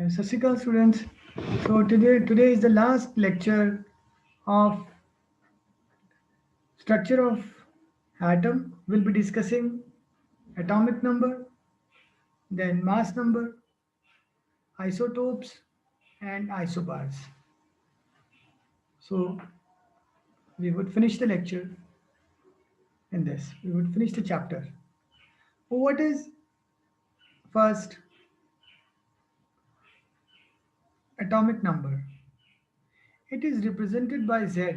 Sasika students. So today is the last lecture of structure of atom. We'll be discussing atomic number, then mass number, isotopes, and isobars. So we would finish the lecture in this. We would finish the chapter. What is first atomic number? It is represented by Z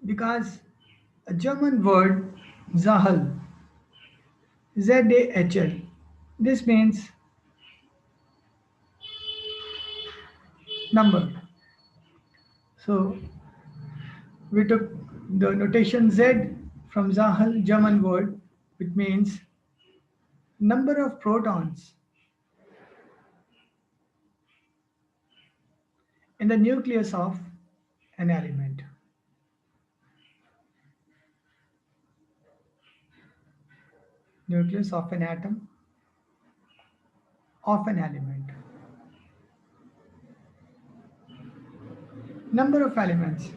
because a German word Zahl, ZAHL. This means number. So we took the notation Z from Zahl, German word, which means number of protons in the nucleus of an element. Nucleus of an atom, of an element. Number of elements.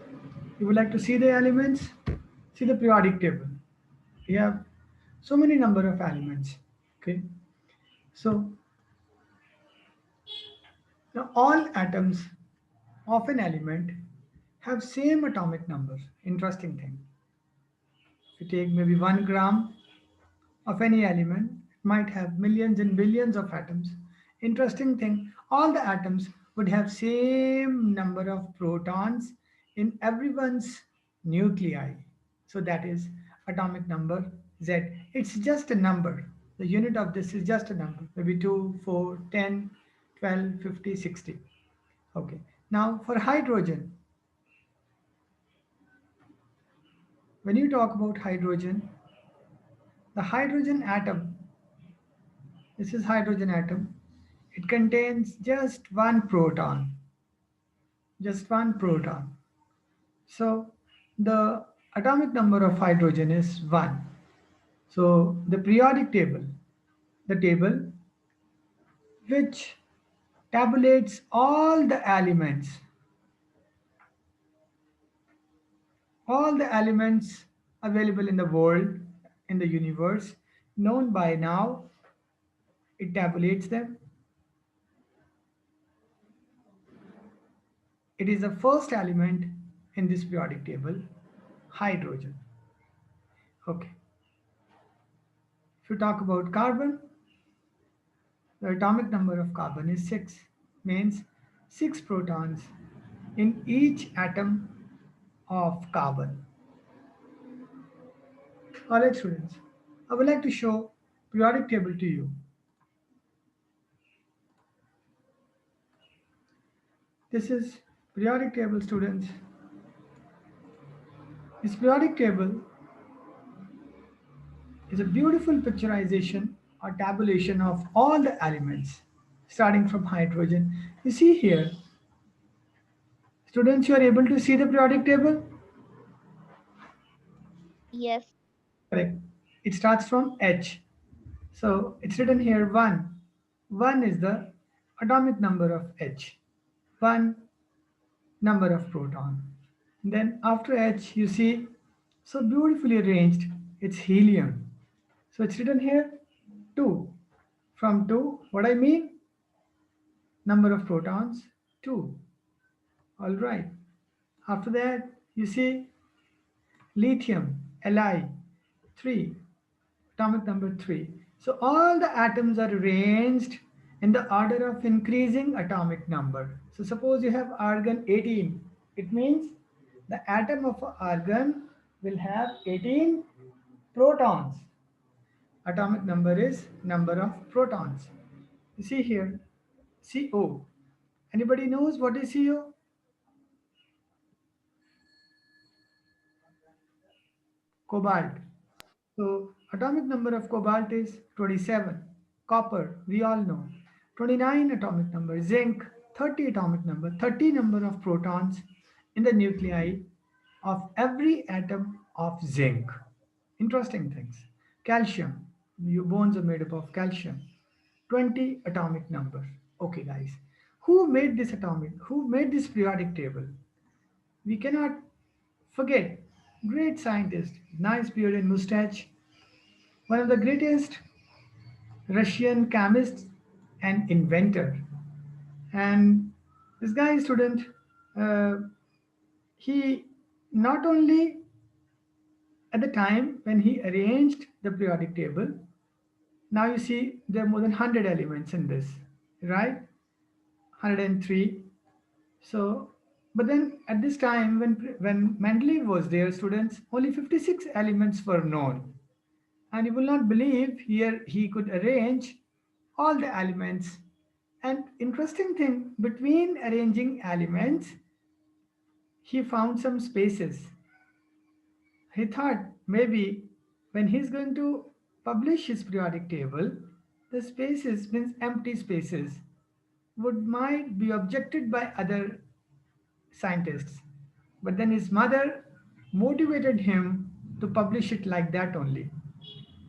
You would like to see the elements? See the periodic table. We have so many number of elements. Okay. So now all atoms of an element have same atomic number. Interesting thing. If you take maybe 1 gram of any element, it might have millions and billions of atoms. Interesting thing, all the atoms would have same number of protons in everyone's nuclei. So that is atomic number Z. It's just a number. The unit of this is just a number, maybe 2, 4, 10, 12, 50, 60. Okay. Now for hydrogen, when you talk about hydrogen, the hydrogen atom, this is hydrogen atom, it contains just one proton. Just one proton. So the atomic number of hydrogen is 1. So the periodic table, the table which tabulates all the elements available in the world, in the universe, known by now, it tabulates them. It is the first element in this periodic table, hydrogen. Okay. If you talk about carbon, the atomic number of carbon is 6, means 6 protons in each atom of carbon. Alright students, I would like to show periodic table to you. This is periodic table students. This periodic table is a beautiful picturization or tabulation of all the elements starting from hydrogen. You see here, students, you are able to see the periodic table? Yes. Correct. It starts from H. So it's written here 1. 1 is the atomic number of H. 1 number of proton. Then after H, you see so beautifully arranged, it's helium. So it's written here 2. From 2, what I mean? Number of protons, 2. All right. After that, you see lithium, Li, 3. Atomic number 3. So all the atoms are arranged in the order of increasing atomic number. So suppose you have argon 18. It means the atom of argon will have 18 protons. Atomic number is number of protons. You see here, CO. Anybody knows what is CO? Cobalt. So atomic number of cobalt is 27. Copper, we all know. 29 atomic number. Zinc, 30 atomic number. 30 number of protons in the nuclei of every atom of zinc. Interesting things. Calcium, your bones are made up of calcium. 20 atomic number. Okay, guys. Who made this who made this periodic table? We cannot forget. Great scientist, nice beard and mustache. One of the greatest Russian chemist and inventor. And this guy, student, uh, he not only at the time when he arranged the periodic table, now you see there are more than 100 elements in this, right? 103. So, but then at this time when Mendeleev was there, students, only 56 elements were known. And you will not believe here he could arrange all the elements. And interesting thing, between arranging elements, he found some spaces. He thought maybe when he's going to publish his periodic table, the spaces means empty spaces would might be objected by other scientists. But then his mother motivated him to publish it like that only.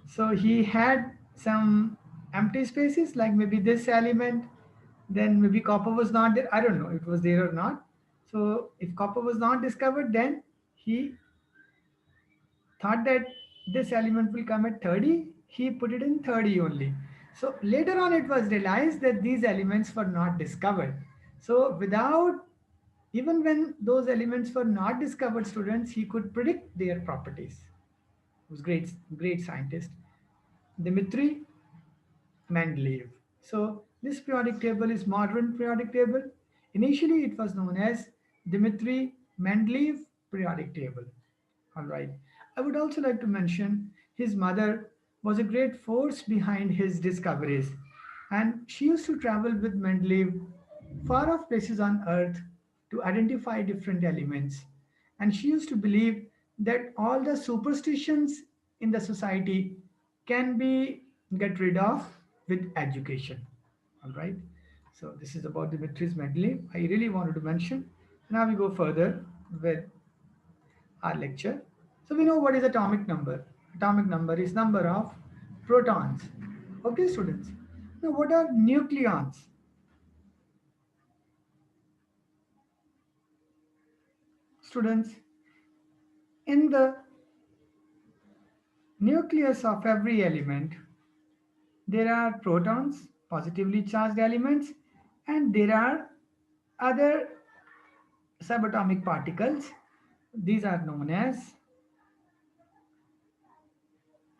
So he had some empty spaces, like maybe this element, then maybe copper was not there. I don't know if it was there or not. So if copper was not discovered, then he thought that this element will come at 30. He put it in 30 only. So later on, it was realized that these elements were not discovered. So without, even when those elements were not discovered, students, he could predict their properties. He was great scientist. Dmitry Mendeleev. So this periodic table is modern periodic table. Initially, it was known as Dmitry Mendeleev periodic table. All right. I would also like to mention his mother was a great force behind his discoveries, and she used to travel with Mendeleev far off places on Earth to identify different elements. And she used to believe that all the superstitions in the society can be get rid of with education. All right. So this is about Dmitry Mendeleev. I really wanted to mention. Now we go further with our lecture. So we know what is atomic number. Atomic number is number of protons. Okay, students. Now what are nucleons? Students, in the nucleus of every element, there are protons, positively charged elements, and there are other subatomic particles. These are known as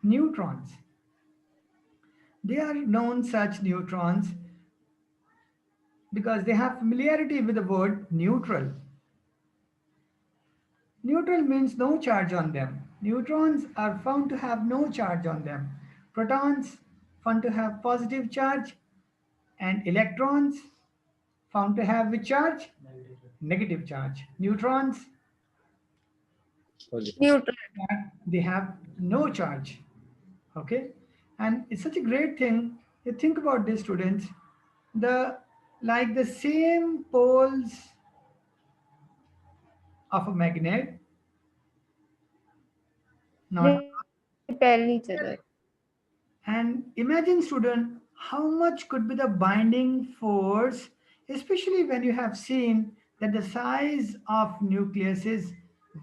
neutrons. They are known such neutrons because they have familiarity with the word neutral. Neutral means no charge on them. Neutrons are found to have no charge on them. Protons found to have positive charge, and electrons found to have which charge? Negative charge. Neutrons, Neutral. they have no charge. Okay, and it's such a great thing. You think about this, students. The like the same poles of a magnet, not. Repel each other. And imagine, student, how much could be the binding force, especially when you have seen that the size of nucleus is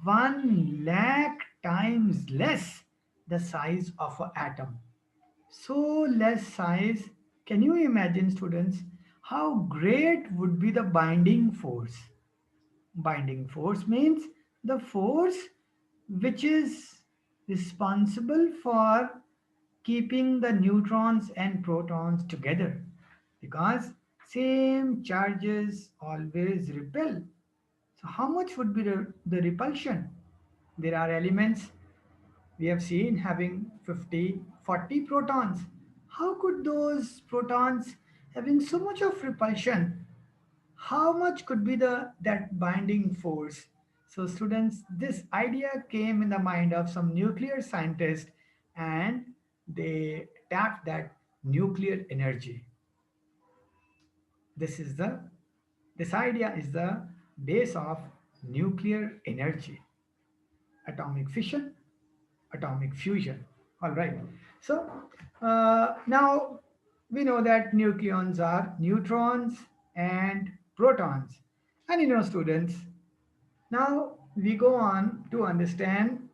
1 lakh times less the size of an atom. So less size. Can you imagine, students, how great would be the binding force? Binding force means the force which is responsible for keeping the neutrons and protons together, because same charges always repel. So how much would be the repulsion? There are elements we have seen having 50, 40 protons. How could those protons having so much of repulsion, how much could be the that binding force? So students, this idea came in the mind of some nuclear scientists, and they tapped that nuclear energy. This idea is the base of nuclear energy, atomic fission, atomic fusion. All right. So now we know that nucleons are neutrons and protons. And students, now we go on to understand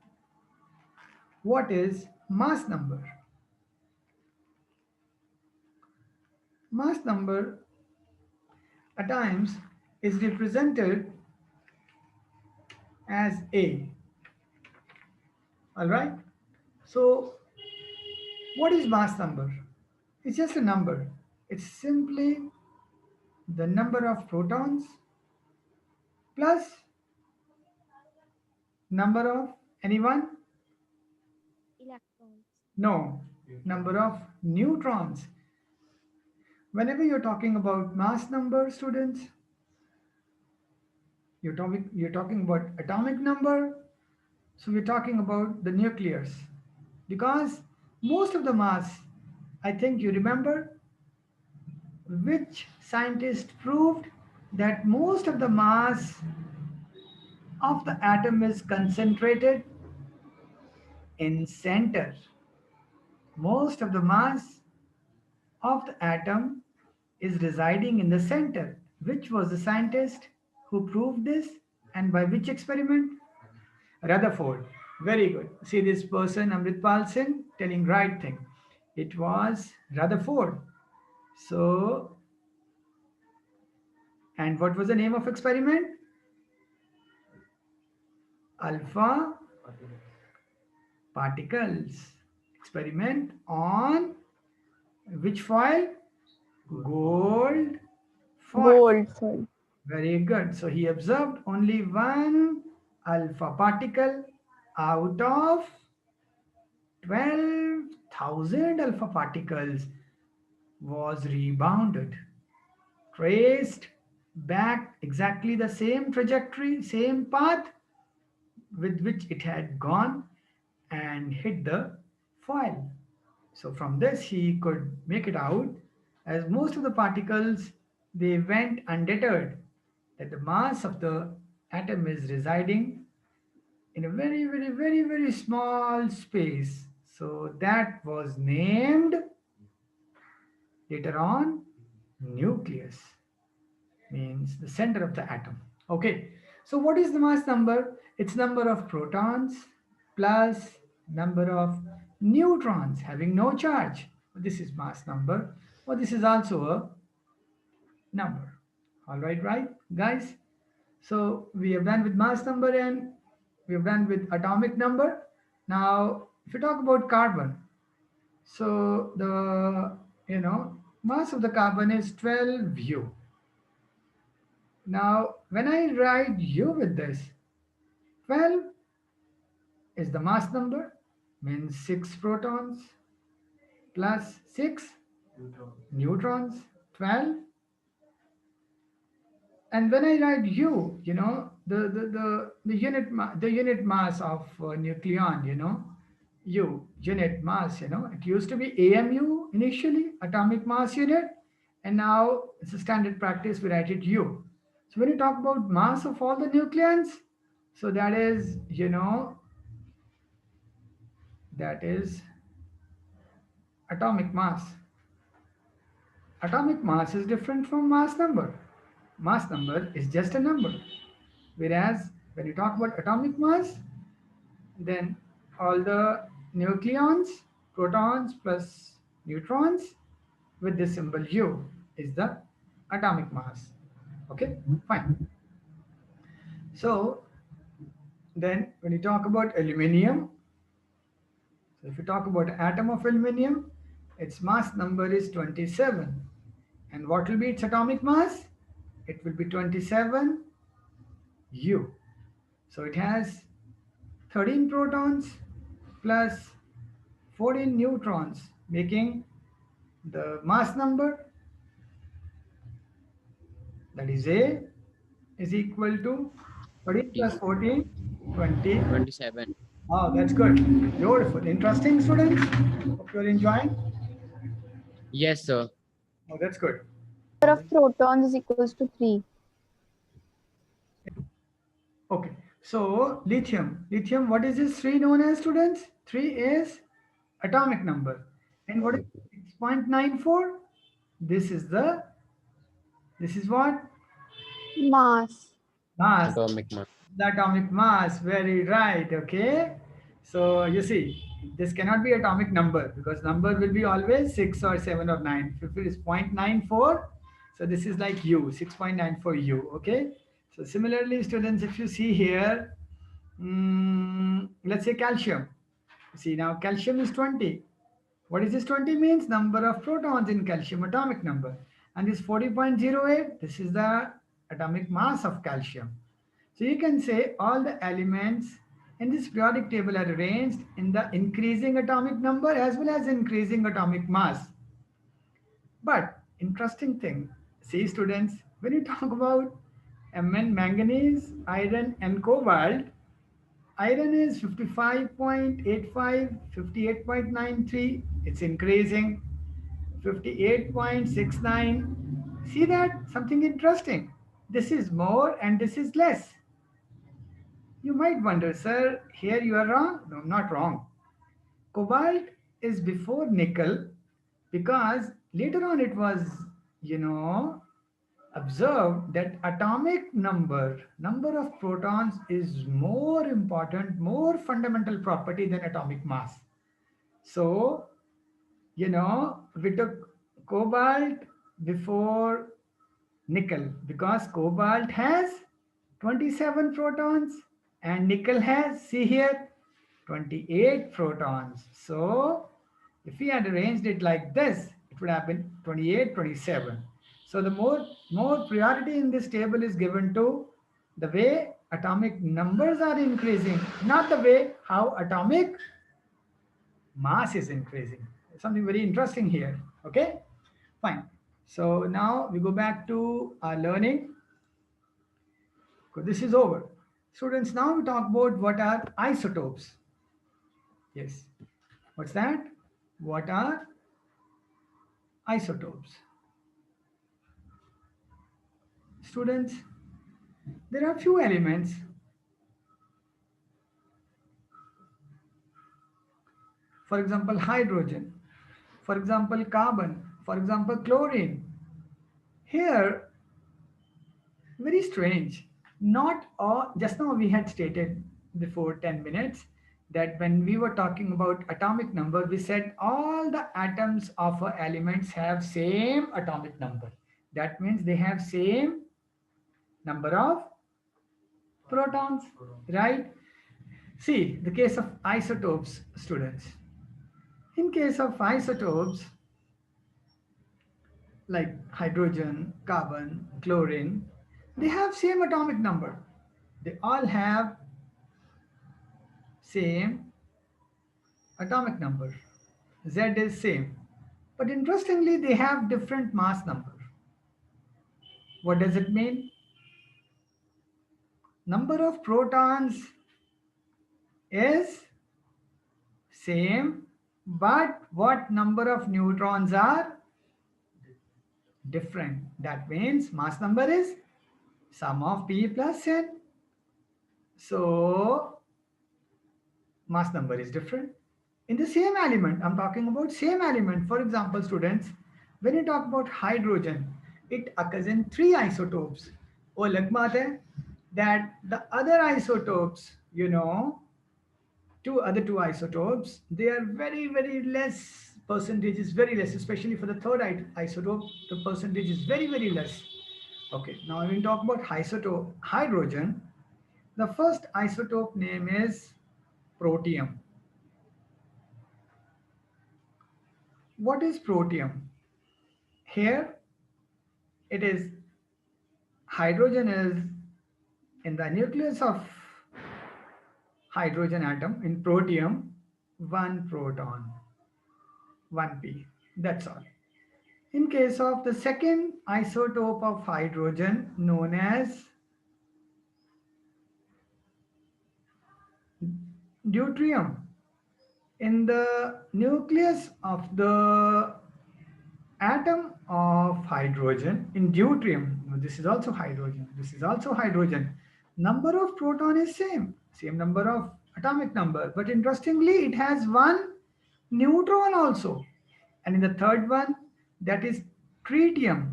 what is mass number. Mass number at times is represented as A. All right. So what is mass number? It's just a number. It's simply the number of protons plus number of anyone? Electrons. No, number of neutrons. Whenever you're talking about mass number, students, you're talking about atomic number. So we're talking about the nucleus, because most of the mass, I think you remember, which scientist proved that most of the mass of the atom is concentrated in center. Most of the mass of the atom is residing in the center. Which was the scientist who proved this, and by which experiment? Rutherford. Very good. See this person, Amritpal Singh, telling right thing. It was Rutherford. So, and what was the name of experiment? Alpha particles. Experiment on which foil? Gold foil. Gold foil. Very good. So he observed only one alpha particle out of 12,000 alpha particles was rebounded, traced back exactly the same trajectory, same path with which it had gone, and hit the foil. So from this he could make it out, as most of the particles, they went undeterred, that the mass of the atom is residing in a very, very, very, very small space. So that was named later on nucleus, means the center of the atom. Okay, so what is the mass number? It's number of protons plus number of neutrons having no charge. This is mass number. Well, this is also a number. All right, right, guys? So we have done with mass number and we have done with atomic number. Now, if you talk about carbon, so the mass of the carbon is 12U. Now, when I write U with this, 12 is the mass number, means 6 protons plus 6 neutrons, 12. And when I write U, the unit mass of nucleon, U, unit mass, it used to be AMU initially, atomic mass unit, and now it's a standard practice, we write it U. So when you talk about mass of all the nucleons, so that is, that is atomic mass. Atomic mass is different from mass number. Mass number is just a number. Whereas when you talk about atomic mass, then all the nucleons, protons plus neutrons with the symbol U is the atomic mass. Okay, fine. So then when you talk about aluminium, so if you talk about atom of aluminium, its mass number is 27. And what will be its atomic mass? It will be 27 U. So it has 13 protons plus 14 neutrons, making the mass number, that is A, is equal to 13 plus 14, 20. 27. Oh, that's good. Beautiful. Interesting, students. Hope you're enjoying. Yes, sir. Oh, that's good. Number of protons is equals to 3. Okay. So lithium, what is this 3 known as, students? 3 is atomic number. And what is 6.94? This is what? Mass. Mass. Atomic mass. The atomic mass. Very right. Okay. So you see, this cannot be atomic number because number will be always 6 or 7 or 9. If it is 0.94, so this is like U, 6.94 U. Okay. So similarly, students, if you see here, let's say calcium. See now, calcium is 20. What is this 20 means? Number of protons in calcium, atomic number. And this 40.08, this is the atomic mass of calcium. So you can say all the elements in this periodic table are arranged in the increasing atomic number as well as increasing atomic mass. But interesting thing, see students, when you talk about Mn, manganese, iron and cobalt, iron is 55.85, 58.93, it's increasing, 58.69. See that? Something interesting. This is more and this is less. You might wonder, sir, here you are wrong. No, not wrong. Cobalt is before nickel because later on it was, observed that atomic number of protons is more important, more fundamental property than atomic mass. So, we took cobalt before nickel because cobalt has 27 protons and nickel has, see here, 28 protons. So if we had arranged it like this, it would have been 28, 27. So the more priority in this table is given to the way atomic numbers are increasing, not the way how atomic mass is increasing. Something very interesting here. Okay, fine. So now we go back to our learning. This is over. Students, now we talk about what are isotopes. Yes. What's that? What are isotopes? Students, there are few elements. For example, hydrogen. For example, carbon. For example, chlorine. Here, very strange. Not all, just now we had stated before 10 minutes that when we were talking about atomic number, we said all the atoms of elements have same atomic number. That means they have same number of protons, right? See, the case of isotopes, students. In case of isotopes, like hydrogen, carbon, chlorine, they have same atomic number. They all have same atomic number. Z is same. But interestingly, they have different mass number. What does it mean? Number of protons is same, but what number of neutrons are different. That means mass number is sum of P plus N. So mass number is different. In the same element, I'm talking about same element. For example, students, when you talk about hydrogen, it occurs in 3 isotopes. Oh, lag baat hai that the other isotopes, other two isotopes, they are very, very less, percentage is very less, especially for the third isotope, the percentage is very, very less. Okay, now when we talk about isotope, hydrogen, the first isotope name is protium. What is protium? Here it is, hydrogen is in the nucleus of hydrogen atom, in protium, 1 proton, 1p, that's all. In case of the second isotope of hydrogen known as deuterium, in the nucleus of the atom of hydrogen, in deuterium, this is also hydrogen, this is also hydrogen, number of proton is same number of atomic number, but interestingly it has 1 neutron also. And in the third one, that is tritium.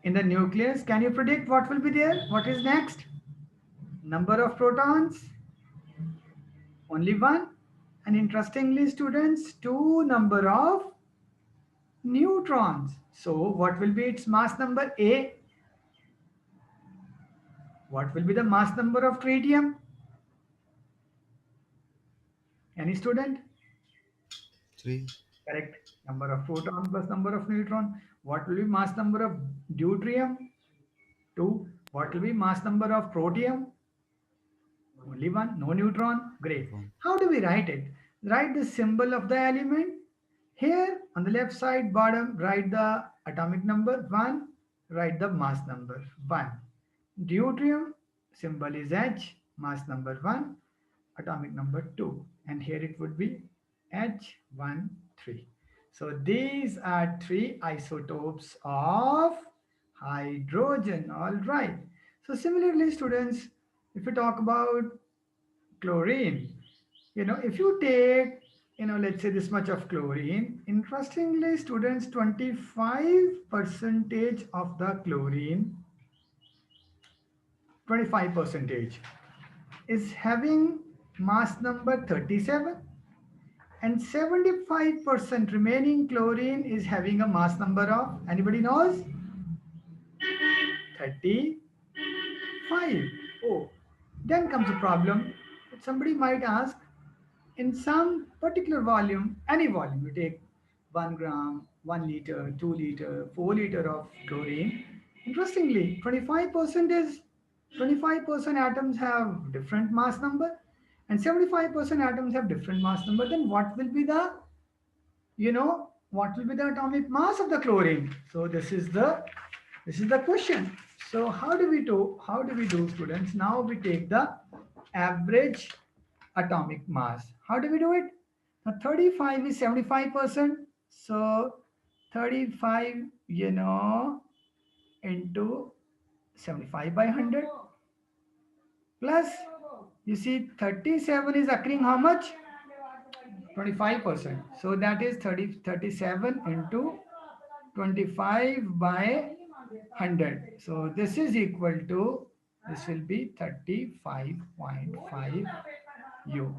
In the nucleus, can you predict what will be there? What is next? Number of protons? Only one. And interestingly, students, two number of neutrons. So what will be its mass number? A. What will be the mass number of tritium? Any student? 3. Correct. Number of proton plus number of neutron. What will be mass number of deuterium? 2. What will be mass number of protium? Only one. No neutron. Great. How do we write it? Write the symbol of the element. Here on the left side bottom, write the atomic number 1. Write the mass number 1. Deuterium symbol is H. Mass number 1. Atomic number 2. And here it would be H13. So these are 3 isotopes of hydrogen. All right. So similarly, students, if we talk about chlorine, if you take, let's say this much of chlorine, interestingly, students, 25% of the chlorine, 25% is having mass number 37, and 75% remaining chlorine is having a mass number of, anybody knows? 35. Oh, then comes a problem. Somebody might ask, in some particular volume, any volume, you take 1 gram, 1 liter, 2 liter, 4 liter of chlorine. Interestingly, 25% atoms have different mass number, and 75% atoms have different mass number. Then what will be the, what will be the atomic mass of the chlorine? So this is the question. So how do we do, students? Now we take the average atomic mass. How do we do it? Now 35 is 75%. So 35, into 75 by 100. Plus, you see 37 is occurring how much? 25%. So that is 37 into 25 by 100. So this is equal to, this will be 35.5 U.